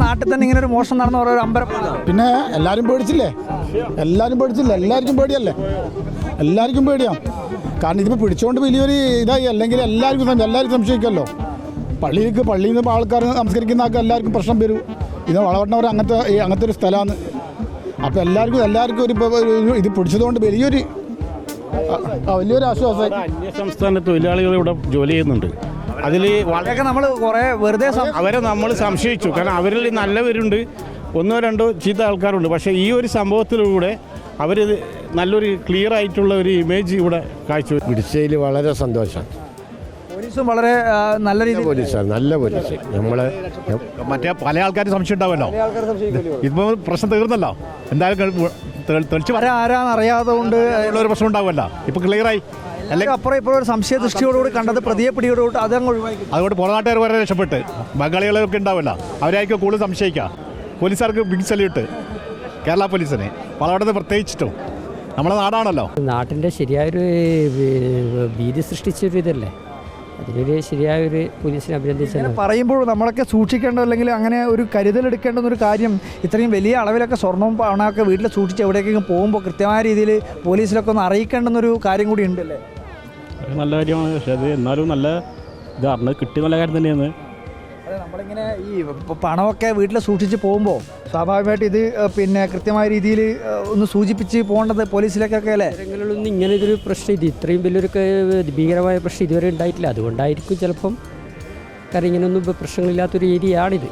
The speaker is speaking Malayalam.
നാട്ടിൽ തന്നെ ഇങ്ങനെ ഒരു മോഷണം നടന്ന ഓരോ അമ്പലം പിന്നെ എല്ലാവരും പേടിച്ചില്ലേ? എല്ലാവർക്കും പേടിയല്ലേ? എല്ലാവർക്കും പേടിയാണ്. കാരണം ഇതിപ്പോൾ പിടിച്ചുകൊണ്ട് വലിയൊരു ഇതായി. അല്ലെങ്കിൽ എല്ലാവർക്കും സംശയിക്കുമല്ലോ. പള്ളിയിൽ നിന്ന് ആൾക്കാർ നമസ്കരിക്കുന്ന ആൾക്ക് എല്ലാവർക്കും പ്രശ്നം വരും. ഇത് വളവട്ടണവർ അങ്ങനത്തെ ഒരു സ്ഥലമാണ്. അപ്പോൾ എല്ലാവർക്കും ഇത് പിടിച്ചതുകൊണ്ട് വലിയൊരു ആശ്വാസമായി. അന്യസംസ്ഥാന തൊഴിലാളികൾ ഇവിടെ ജോലി ചെയ്യുന്നുണ്ട്. അതിൽ വളരെയൊക്കെ നമ്മൾ കുറേ വെറുതെ അവരെ നമ്മൾ സംശയിച്ചു. കാരണം അവരിൽ നല്ലവരുണ്ട്, ഒന്നോ രണ്ടോ ചീത്ത ആൾക്കാരുണ്ട്. പക്ഷേ ഈ ഒരു സംഭവത്തിലൂടെ അവർ നല്ലൊരു ക്ലിയർ ആയിട്ടുള്ള ഒരു ഇമേജ് ഇവിടെ കാഴ്ച പിടിച്ചതിൽ വളരെ സന്തോഷം. പോലീസും വളരെ നല്ല രീതിയിൽ പോലീസാണ്, നല്ല പോലീസ്. നമ്മളെ മറ്റേ പല ആൾക്കാരും സംശയം ഉണ്ടാവല്ലോ. ഇപ്പോൾ പ്രശ്നം തീർന്നല്ലോ. എന്തായാലും തെളിച്ച് ആരാന്നറിയാതെ കൊണ്ട് ഒരു പ്രശ്നം ഉണ്ടാവുമല്ലോ. ഇപ്പൊ ക്ലിയറായി. അല്ലെങ്കിൽ അപ്പുറം ഇപ്പോൾ ഒരു സംശയ ദൃഷ്ടിയോടുകൂടി കണ്ടത് പ്രതിയെ പിടിയോടുകൂടി അതങ്ങ് ഒഴിവാക്കി. അതുകൊണ്ട് പുറനാട്ടുകാർ വരെ രക്ഷപ്പെട്ട് ബംഗാളികളൊക്കെ ഉണ്ടാവില്ല. അവരായിരിക്കും കൂടുതൽ സംശയിക്കുക. പോലീസുകാർക്ക് ബിഗ് സല്യൂട്ട് കേരള പോലീസിനെ, വളവട്ടത്ത് പ്രത്യേകിച്ചിട്ടും. നമ്മുടെ നാടാണല്ലോ. നാട്ടിൻ്റെ ശരിയായൊരു ഭീതി സൃഷ്ടിച്ചൊരു ഇതല്ലേ, അതിനൊരു ശരിയായൊരു പോലീസിനെ അഭിനന്ദിച്ചാൽ. പറയുമ്പോൾ നമ്മളൊക്കെ സൂക്ഷിക്കേണ്ട, അല്ലെങ്കിൽ അങ്ങനെ ഒരു കരുതലെടുക്കേണ്ടുന്നൊരു കാര്യം, ഇത്രയും വലിയ അളവിലൊക്കെ സ്വർണ്ണവും പണമൊക്കെ വീട്ടിൽ സൂക്ഷിച്ച് എവിടേക്കെങ്കിലും പോകുമ്പോൾ കൃത്യമായ രീതിയിൽ പോലീസിലൊക്കെ ഒന്ന് അറിയിക്കേണ്ടുന്നൊരു കാര്യം കൂടി ഉണ്ടല്ലേ? നല്ല കാര്യമാണ്. പക്ഷേ അത് എന്നാലും നല്ല ഇത് അറിഞ്ഞത് കിട്ടിയ നല്ല കാര്യം തന്നെയാണ്. അതെ, നമ്മളിങ്ങനെ ഈ പണമൊക്കെ വീട്ടിൽ സൂക്ഷിച്ച് പോകുമ്പോൾ സ്വാഭാവികമായിട്ട് ഇത് പിന്നെ കൃത്യമായ രീതിയിൽ ഒന്ന് സൂചിപ്പിച്ച് പോകേണ്ടത് പോലീസിലേക്കൊക്കെ അല്ലേ? നഗരങ്ങളിലൊന്നും ഇങ്ങനെ ഇതൊരു പ്രശ്നം, ഇത് ഇത്രയും വലിയൊരു ഭീകരമായ പ്രശ്നം ഇതുവരെ ഉണ്ടായിട്ടില്ല. അതുകൊണ്ടായിരിക്കും ചിലപ്പം കാരണം ഇങ്ങനെയൊന്നും പ്രശ്നങ്ങളില്ലാത്തൊരു ഏരിയയാണിത്.